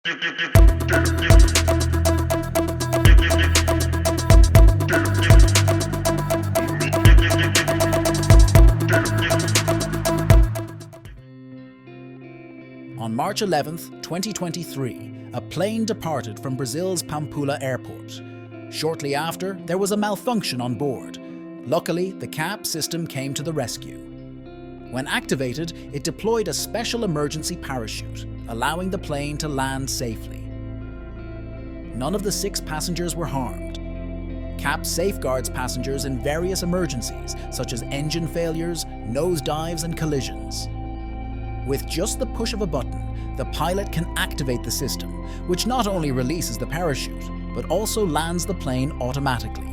On March 11th, 2023, a plane departed from Brazil's Pampulha airport. Shortly after, there was a malfunction on board. Luckily, the CAP system came to the rescue. When activated, it deployed a special emergency parachute, allowing the plane to land safely. None of the 6 passengers were harmed. CAP safeguards passengers in various emergencies, such as engine failures, nosedives, and collisions. With just the push of a button, the pilot can activate the system, which not only releases the parachute, but also lands the plane automatically.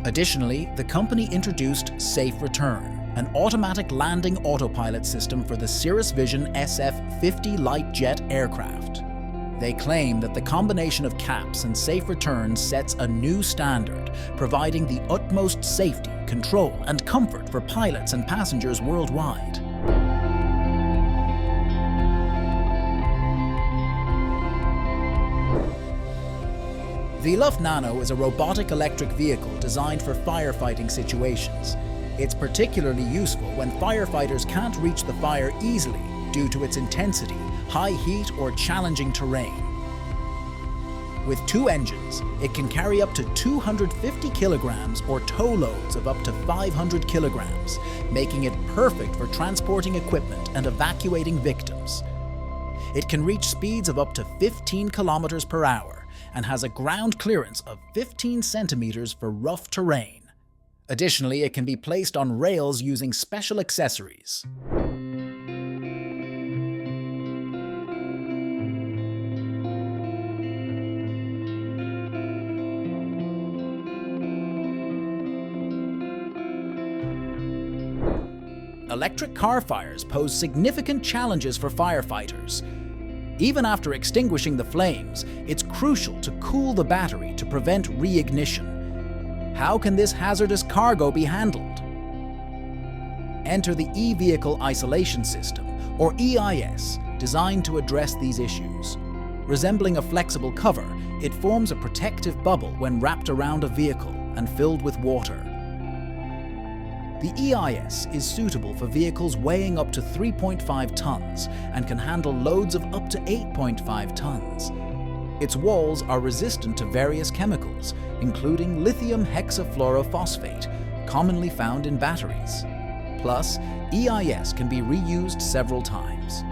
Additionally, the company introduced Safe Return, an automatic landing autopilot system for the Cirrus Vision SF-50 light jet aircraft. They claim that the combination of CAPs and Safe Return sets a new standard, providing the utmost safety, control, and comfort for pilots and passengers worldwide. The Nano is a robotic electric vehicle designed for firefighting situations. It's particularly useful when firefighters can't reach the fire easily due to its intensity, high heat, or challenging terrain. With 2 engines, it can carry up to 250 kilograms or tow loads of up to 500 kilograms, making it perfect for transporting equipment and evacuating victims. It can reach speeds of up to 15 kilometers per hour and has a ground clearance of 15 centimeters for rough terrain. Additionally, it can be placed on rails using special accessories. Electric car fires pose significant challenges for firefighters. Even after extinguishing the flames, it's crucial to cool the battery to prevent reignition. How can this hazardous cargo be handled? Enter the E-Vehicle Isolation System, or EIS, designed to address these issues. Resembling a flexible cover, it forms a protective bubble when wrapped around a vehicle and filled with water. The EIS is suitable for vehicles weighing up to 3.5 tons and can handle loads of up to 8.5 tons. Its walls are resistant to various chemicals, including lithium hexafluorophosphate, commonly found in batteries. Plus, EIS can be reused several times.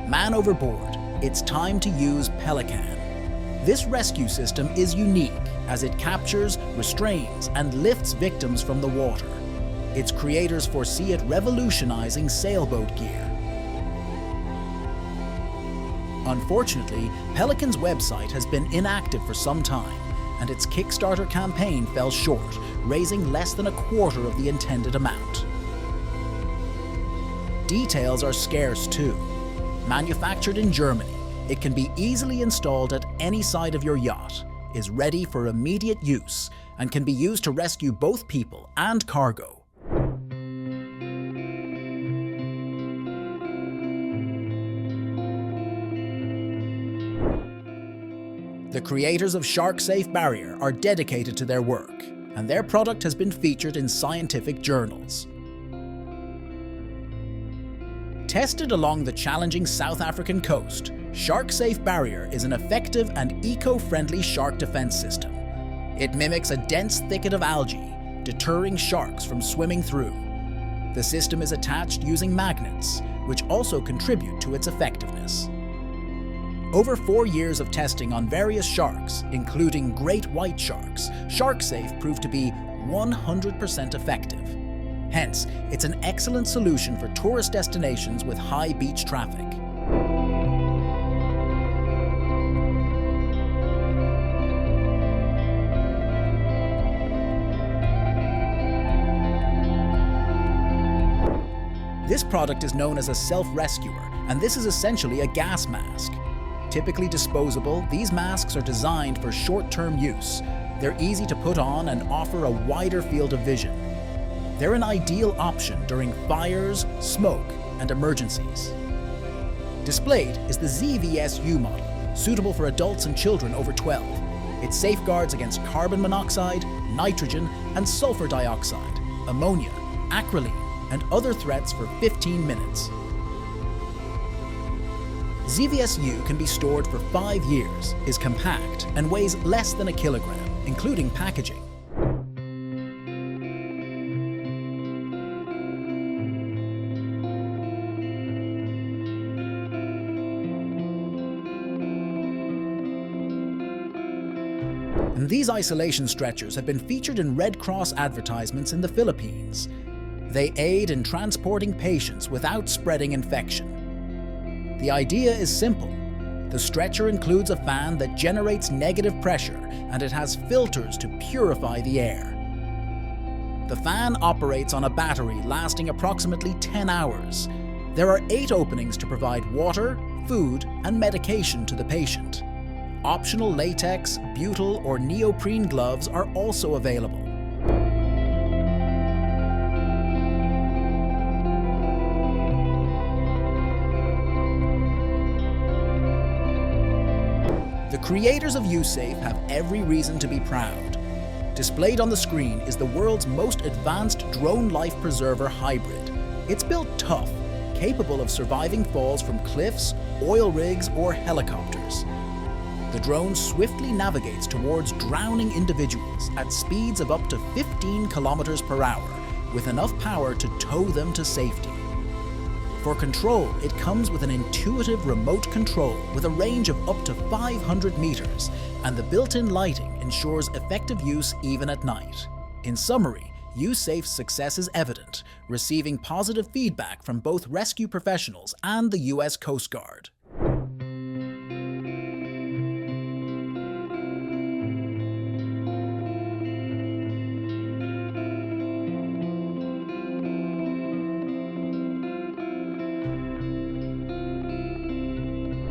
Man overboard. It's time to use PELIKAN. This rescue system is unique as it captures, restrains, and lifts victims from the water. Its creators foresee it revolutionizing sailboat gear. Unfortunately, PELIKAN's website has been inactive for some time, and its Kickstarter campaign fell short, raising less than a quarter of the intended amount. Details are scarce too. Manufactured in Germany, it can be easily installed at any side of your yacht, is ready for immediate use, and can be used to rescue both people and cargo. The creators of SharkSafe barrier are dedicated to their work, and their product has been featured in scientific journals. Tested along the challenging South African coast, SharkSafe barrier is an effective and eco-friendly shark defense system. It mimics a dense thicket of algae, deterring sharks from swimming through. The system is attached using magnets, which also contribute to its effectiveness. Over 4 years of testing on various sharks, including great white sharks, SharkSafe proved to be 100% effective. Hence, it's an excellent solution for tourist destinations with high beach traffic. This product is known as a self-rescuer, and this is essentially a gas mask. Typically disposable, these masks are designed for short-term use. They're easy to put on and offer a wider field of vision. They're an ideal option during fires, smoke, and emergencies. Displayed is the Zevs-U model, suitable for adults and children over 12. It safeguards against carbon monoxide, nitrogen, and sulfur dioxide, ammonia, acrolein, and other threats for 15 minutes. Zevs-U can be stored for 5 years, is compact, and weighs less than a kilogram, including packaging. And these isolation stretchers have been featured in Red Cross advertisements in the Philippines. They aid in transporting patients without spreading infection. The idea is simple. The stretcher includes a fan that generates negative pressure, and it has filters to purify the air. The fan operates on a battery lasting approximately 10 hours. There are 8 openings to provide water, food, and medication to the patient. Optional latex, butyl, or neoprene gloves are also available. The creators of YACHTS have every reason to be proud. Displayed on the screen is the world's most advanced drone life preserver hybrid. It's built tough, capable of surviving falls from cliffs, oil rigs, or helicopters. The drone swiftly navigates towards drowning individuals at speeds of up to 15 kilometers per hour, with enough power to tow them to safety. For control, it comes with an intuitive remote control with a range of up to 500 meters, and the built-in lighting ensures effective use even at night. In summary, YACHTS's success is evident, receiving positive feedback from both rescue professionals and the US Coast Guard.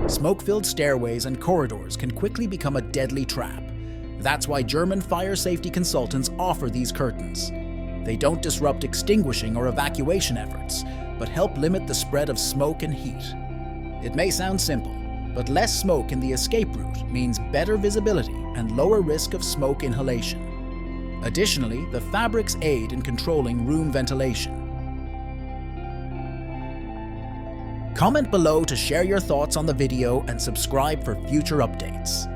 Smoke-filled stairways and corridors can quickly become a deadly trap. That's why German fire safety consultants offer these curtains. They don't disrupt extinguishing or evacuation efforts, but help limit the spread of smoke and heat. It may sound simple, but less smoke in the escape route means better visibility and lower risk of smoke inhalation. Additionally, the fabrics aid in controlling room ventilation. Comment below to share your thoughts on the video and subscribe for future updates.